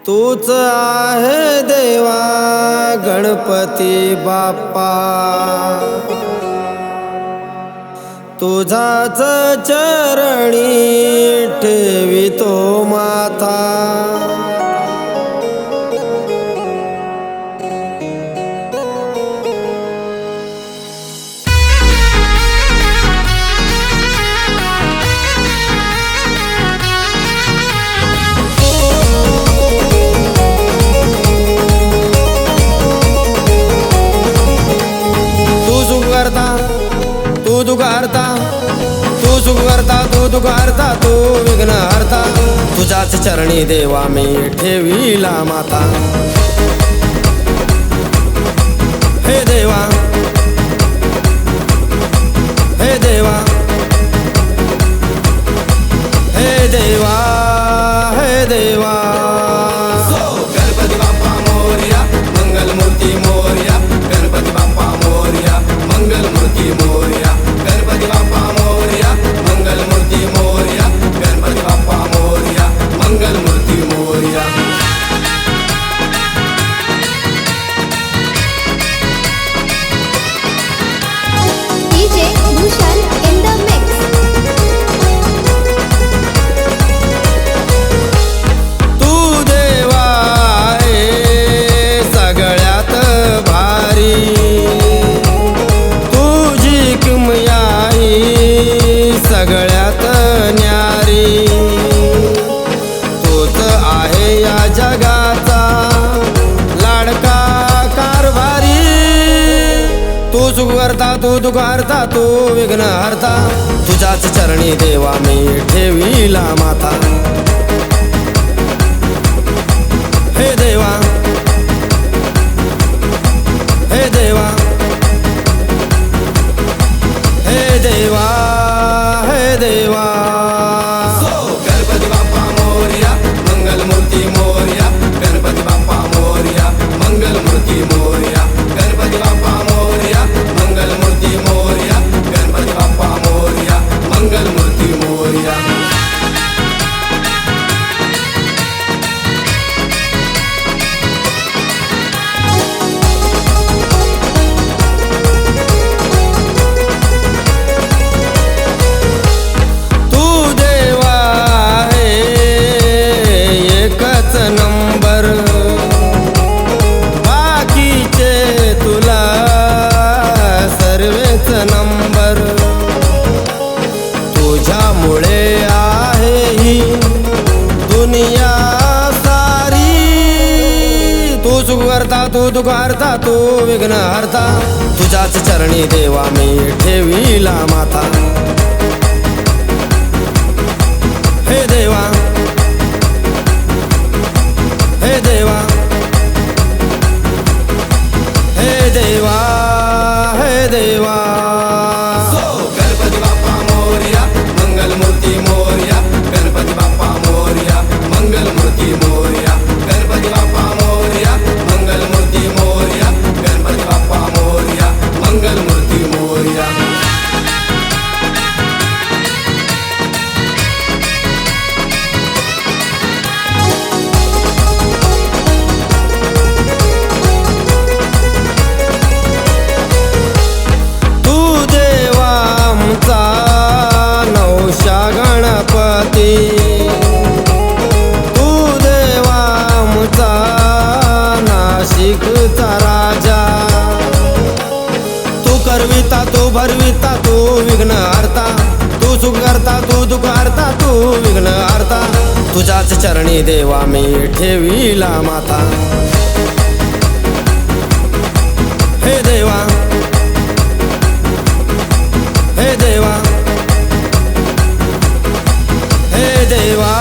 तूच आहे देवा गणपती बाप्पा, तुझाच चरणी ठेवितो माथा। तू सुख करता, तू दुःख हरता, तू विघ्न हरता, तुझ्याच चरणी देवा मी ठेविला माथा। हे देवा, हे देवा, हे देवा, हे देवा। Ganpati Bappa Morya, Mangalmurti Morya, Ganpati Bappa Morya, Mangalmurti Morya, Ganpati Bappa Morya, Mangalmurti Morya, Ganpati Bappa Morya, Mangalmurti Morya. DJ Bhushan in the mix. तू देवा आहे सगळ्यात भारी, तुझी किमयाई सगळ्यात न्यारी, तूच आहे या जगाचा लाडका कारभारी। तू सुख करता, तू दुःख हरता, तू विघ्न हरता, तुझ्याच चरणी देवा मी ठेविला माथा। हे देवा, हे देवा, हे देवा, हे देवा। गणपती बाप्पा मोरया, मंगलमूर्ती मोरया, गणपती बाप्पा मोरया, मंगलमूर्ती मोरया, गणपती बाप्पा मोरया, मंगलमूर्ती मोरया, गणपती बाप्पा मोरया, मंगलमूर्ती मोरया। तू देवा आहे एकच नंबर, बाकीचे तुला सर्वेच नंबर, तुझ्यामुळे आहे ही दुनिया सारी। तू सुख करता, तू दुःख हरता, तू विघ्न हरता, तुझ्याच चरणी देवा मी ठेविला माथा। हे देवा, हे देवा, हे देवा, हे देवा। गणपती बाप्पा मोरया, मंगलमूर्ती मोरया, गणपती बाप्पा मोरया, मंगलमूर्ती मोरया, गणपती बाप्पा मोरया, मंगलमूर्ती मोरया, गणपती बाप्पा मोरया, मंगलमूर्ती मोरया। तू देवा आमचा नवशा गणपती, तू देवा आमचा नाशिकचा राजा, तू करविता, तू भरविता, तू विघ्न हरता, तू सुख करता, तू दुःख हरता, तू विघ्न हरता, तुझ्याच चरणी देवा मी ठेविला माथा। हे देवा, हे देवा, हे देवा।